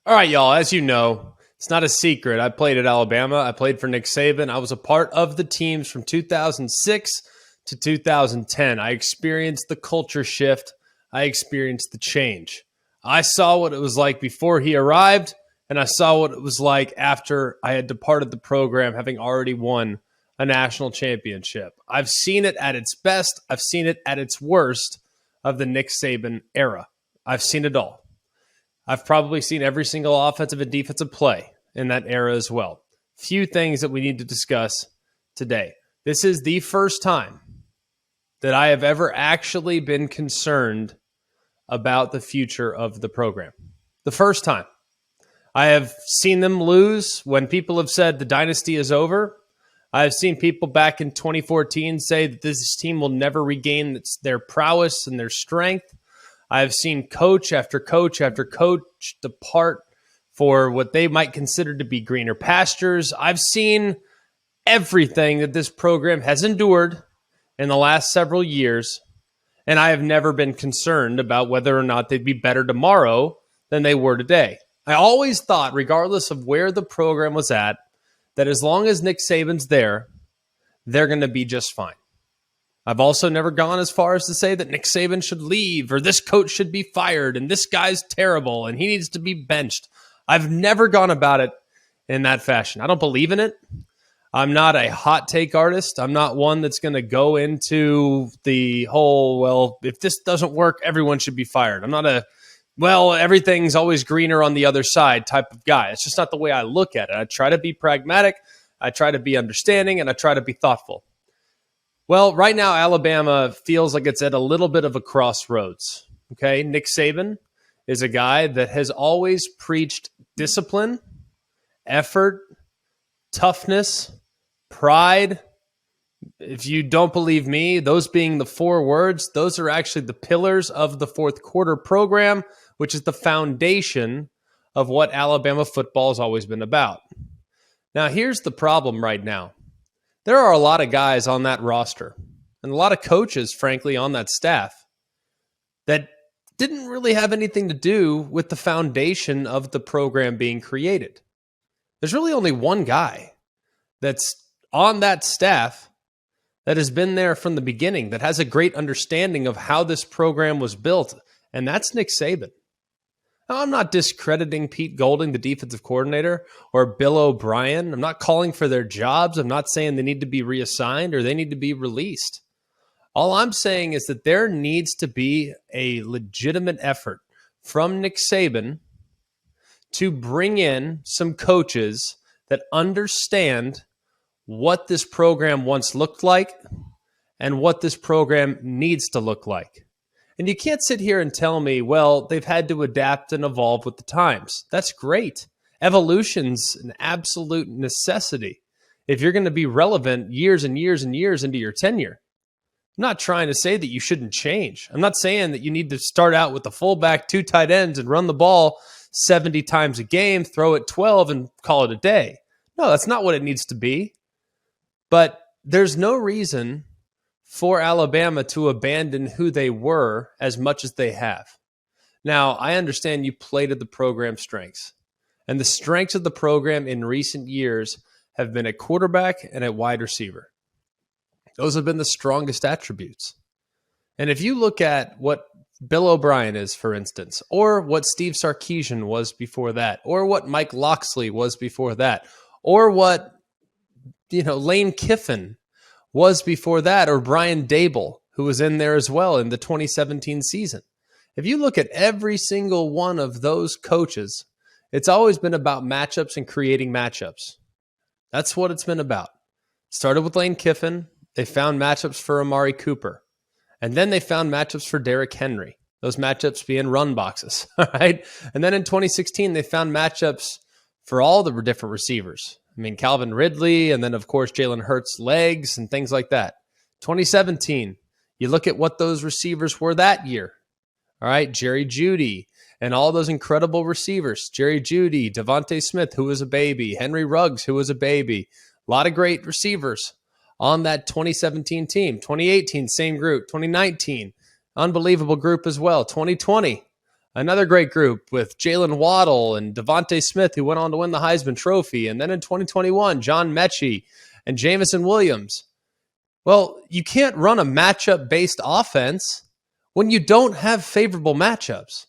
All right, y'all. As you know, it's not a secret. I played at Alabama. I played for Nick Saban. I was a part of the teams from 2006 to 2010. I experienced the culture shift. I experienced the change. I saw what it was like before he arrived, and I saw what it was like after I had departed the program, having already won a national championship. I've seen it at its best. I've seen it at its worst of the Nick Saban era. I've seen it all. I've probably seen every single offensive and defensive play in that era as well. Few things that we need to discuss today. This is the first time that I have ever actually been concerned about the future of the program. The first time. I have seen them lose when people have said the dynasty is over. I have seen people back in 2014 say that this team will never regain their prowess and their strength. I've seen coach after coach after coach depart for what they might consider to be greener pastures. I've seen everything that this program has endured in the last several years, and I have never been concerned about whether or not they'd be better tomorrow than they were today. I always thought, regardless of where the program was at, that as long as Nick Saban's there, they're going to be just fine. I've also never gone as far as to say that Nick Saban should leave or this coach should be fired and this guy's terrible and he needs to be benched. I've never gone about it in that fashion. I don't believe in it. I'm not a hot take artist. I'm not one that's going to go into the whole, well, if this doesn't work, everyone should be fired. I'm not a, well, everything's always greener on the other side type of guy. It's just not the way I look at it. I try to be pragmatic. I try to be understanding, and I try to be thoughtful. Well, right now, Alabama feels like it's at a little bit of a crossroads. Okay, Nick Saban is a guy that has always preached discipline, effort, toughness, pride. If you don't believe me, those being the four words, those are actually the pillars of the fourth quarter program, which is the foundation of what Alabama football has always been about. Now, here's the problem right now. There are a lot of guys on that roster and a lot of coaches, frankly, on that staff that didn't really have anything to do with the foundation of the program being created. There's really only one guy that's on that staff that has been there from the beginning, that has a great understanding of how this program was built, and that's Nick Saban. Now, I'm not discrediting Pete Golding, the defensive coordinator, or Bill O'Brien. I'm not calling for their jobs. I'm not saying they need to be reassigned or they need to be released. All I'm saying is that there needs to be a legitimate effort from Nick Saban to bring in some coaches that understand what this program once looked like and what this program needs to look like. And you can't sit here and tell me, well, they've had to adapt and evolve with the times. That's great. Evolution's an absolute necessity if you're going to be relevant years and years and years into your tenure. I'm not trying to say that you shouldn't change. I'm not saying that you need to start out with the fullback, 2 tight ends, and run the ball 70 times a game, throw it 12, and call it a day. No, that's not what it needs to be. But there's no reason for Alabama to abandon who they were as much as they have. Now, I understand you played at the program strengths. And the strengths of the program in recent years have been at quarterback and at wide receiver. Those have been the strongest attributes. And if you look at what Bill O'Brien is, for instance, or what Steve Sarkisian was before that, or what Mike Locksley was before that, or what Lane Kiffin was before that, or Brian Dable, who was in there as well in the 2017 season. If you look at every single one of those coaches, it's always been about matchups and creating matchups. That's what it's been about. Started with Lane Kiffin. They found matchups for Amari Cooper. And then they found matchups for Derrick Henry. Those matchups being run boxes. All right. And then in 2016, they found matchups for all the different receivers. I mean, Calvin Ridley, and then, of course, Jalen Hurts' legs and things like that. 2017, you look at what those receivers were that year. All right, Jerry Jeudy and all those incredible receivers. Jerry Jeudy, Devontae Smith, who was a baby. Henry Ruggs, who was a baby. A lot of great receivers on that 2017 team. 2018, same group. 2019, unbelievable group as well. 2020, Another great group with Jalen Waddle and Devontae Smith, who went on to win the Heisman Trophy. And then in 2021, John Mechie and Jamison Williams. Well, you can't run a matchup-based offense when you don't have favorable matchups.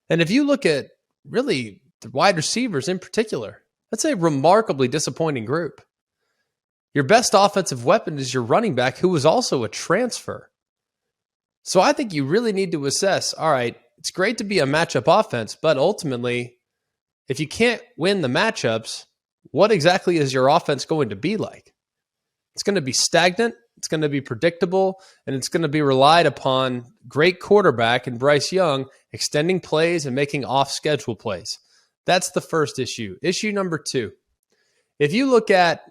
And if you look at really the wide receivers in particular, that's a remarkably disappointing group. Your best offensive weapon is your running back, who was also a transfer. So I think you really need to assess, all right, it's great to be a matchup offense, but ultimately, if you can't win the matchups, what exactly is your offense going to be like? It's going to be stagnant, it's going to be predictable, and it's going to be relied upon great quarterback and Bryce Young extending plays and making off-schedule plays. That's the first issue. Issue number 2, if you look at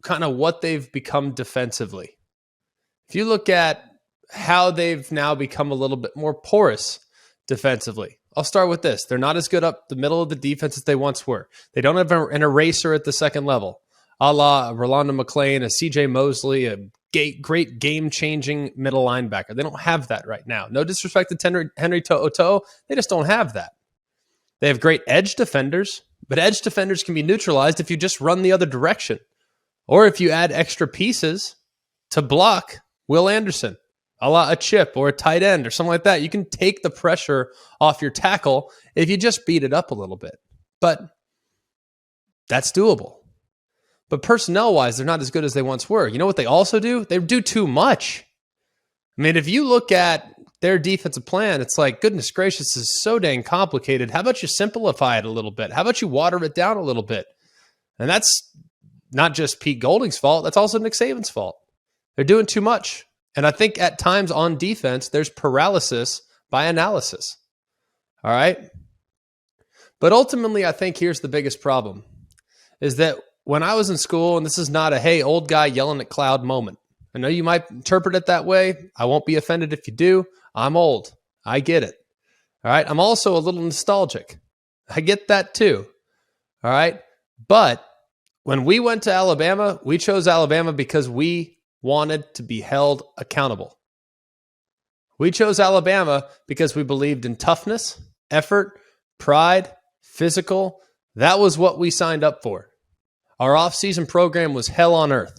kind of what they've become defensively, if you look at how they've now become a little bit more porous defensively, I'll start with this. They're not as good up the middle of the defense as they once were. They don't have an eraser at the second level, a la Rolando McClain, a CJ Mosley, a great game-changing middle linebacker. They don't have that right now. No disrespect to Henry To'oTo'o. They just don't have that. They have great edge defenders, but edge defenders can be neutralized if you just run the other direction, or if you add extra pieces to block Will Anderson, a la a chip or a tight end or something like that. You can take the pressure off your tackle if you just beat it up a little bit. But that's doable. But personnel-wise, they're not as good as they once were. You know what they also do? They do too much. I mean, if you look at their defensive plan, it's like, goodness gracious, this is so dang complicated. How about you simplify it a little bit? How about you water it down a little bit? And that's not just Pete Golding's fault. That's also Nick Saban's fault. They're doing too much. And I think at times on defense, there's paralysis by analysis. All right? But ultimately, I think here's the biggest problem, is that when I was in school, and this is not a, hey, old guy yelling at cloud moment. I know you might interpret it that way. I won't be offended if you do. I'm old. I get it. All right? I'm also a little nostalgic. I get that too. All right? But when we went to Alabama, we chose Alabama because we wanted to be held accountable. We chose Alabama because we believed in toughness, effort, pride, physical. That was what we signed up for. Our off-season program was hell on earth.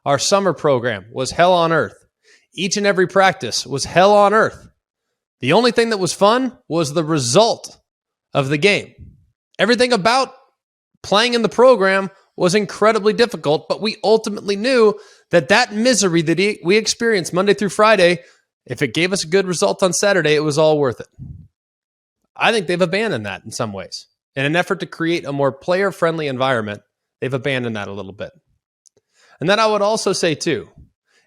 Our summer program was hell on earth. Each and every practice was hell on earth. The only thing that was fun was the result of the game. Everything about playing in the program was incredibly difficult, but we ultimately knew that misery that we experienced Monday through Friday, if it gave us a good result on Saturday, it was all worth it. I think they've abandoned that in some ways. In an effort to create a more player-friendly environment, they've abandoned that a little bit. And then I would also say, too,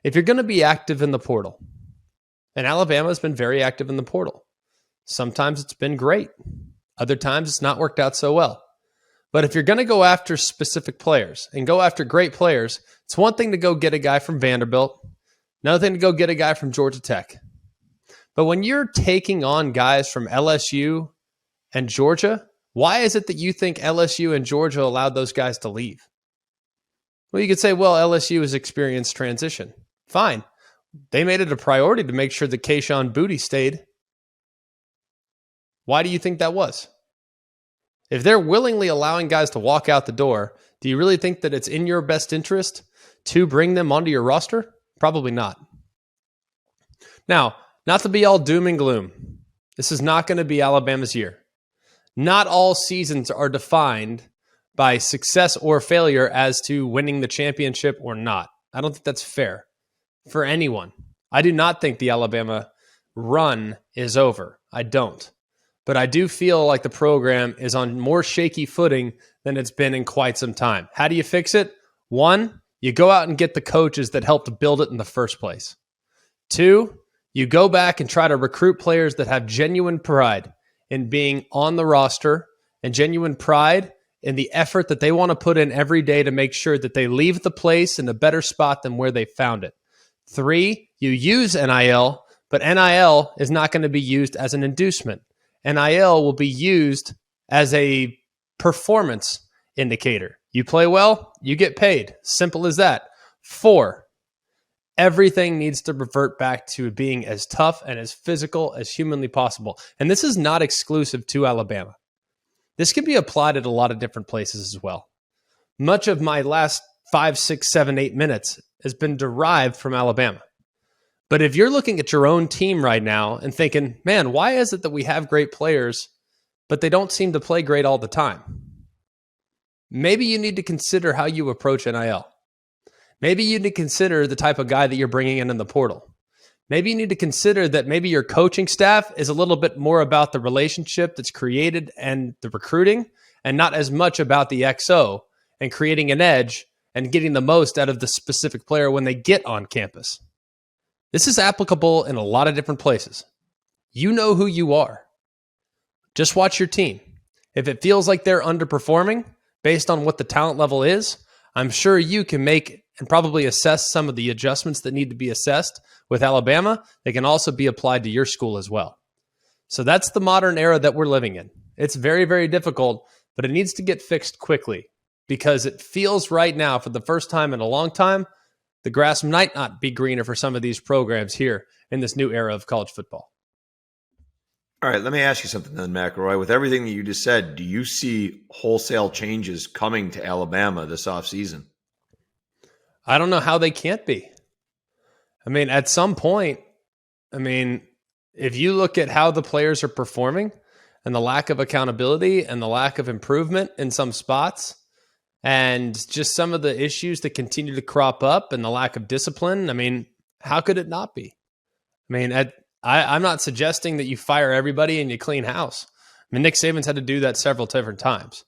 if you're going to be active in the portal, and Alabama has been very active in the portal, sometimes it's been great. Other times it's not worked out so well. But if you're going to go after specific players and go after great players, it's one thing to go get a guy from Vanderbilt, another thing to go get a guy from Georgia Tech. But when you're taking on guys from LSU and Georgia, why is it that you think LSU and Georgia allowed those guys to leave? Well, you could say, well, LSU has experienced transition. Fine. They made it a priority to make sure that Kayshon Boutte stayed. Why do you think that was? If they're willingly allowing guys to walk out the door, do you really think that it's in your best interest to bring them onto your roster? Probably not. Now, not to be all doom and gloom, this is not going to be Alabama's year. Not all seasons are defined by success or failure as to winning the championship or not. I don't think that's fair for anyone. I do not think the Alabama run is over. I don't. But I do feel like the program is on more shaky footing than it's been in quite some time. How do you fix it? 1, you go out and get the coaches that helped build it in the first place. 2, you go back and try to recruit players that have genuine pride in being on the roster and genuine pride in the effort that they want to put in every day to make sure that they leave the place in a better spot than where they found it. 3, you use NIL, but NIL is not going to be used as an inducement. NIL will be used as a performance indicator. You play well, you get paid. Simple as that. 4, Everything needs to revert back to being as tough and as physical as humanly possible. And this is not exclusive to Alabama. This can be applied at a lot of different places as well. Much of my last 5, 6, 7, 8 minutes has been derived from Alabama. But if you're looking at your own team right now and thinking, man, why is it that we have great players, but they don't seem to play great all the time? Maybe you need to consider how you approach NIL. Maybe you need to consider the type of guy that you're bringing in the portal. Maybe you need to consider that maybe your coaching staff is a little bit more about the relationship that's created and the recruiting, and not as much about the XO and creating an edge and getting the most out of the specific player when they get on campus. This is applicable in a lot of different places. You know who you are. Just watch your team. If it feels like they're underperforming based on what the talent level is, I'm sure you can make and probably assess some of the adjustments that need to be assessed with Alabama. They can also be applied to your school as well. So that's the modern era that we're living in. It's very, very difficult, but it needs to get fixed quickly because it feels right now, for the first time in a long time, the grass might not be greener for some of these programs here in this new era of college football. All right, let me ask you something then, McElroy. With everything that you just said, do you see wholesale changes coming to Alabama this offseason? I don't know how they can't be. I mean, at some point, if you look at how the players are performing and the lack of accountability and the lack of improvement in some spots and just some of the issues that continue to crop up and the lack of discipline, how could it not be? I'm not suggesting that you fire everybody and you clean house. Nick Saban's had to do that several different times.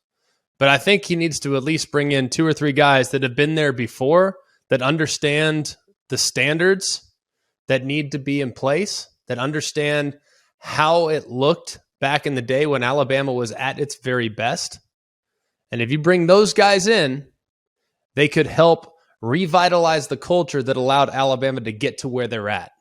But I think he needs to at least bring in 2 or 3 guys that have been there before, that understand the standards that need to be in place, that understand how it looked back in the day when Alabama was at its very best. And if you bring those guys in, they could help revitalize the culture that allowed Alabama to get to where they're at.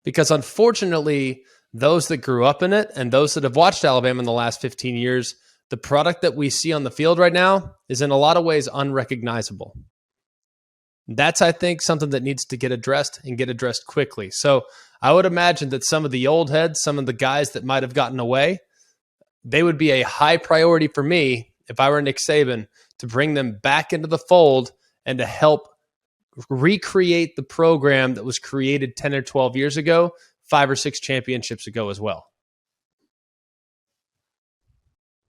Because unfortunately, those that grew up in it and those that have watched Alabama in the last 15 years, the product that we see on the field right now is in a lot of ways unrecognizable. That's, I think, something that needs to get addressed and get addressed quickly. So I would imagine that some of the old heads, some of the guys that might have gotten away, they would be a high priority for me if I were Nick Saban to bring them back into the fold and to help recreate the program that was created 10 or 12 years ago, 5 or 6 championships ago as well.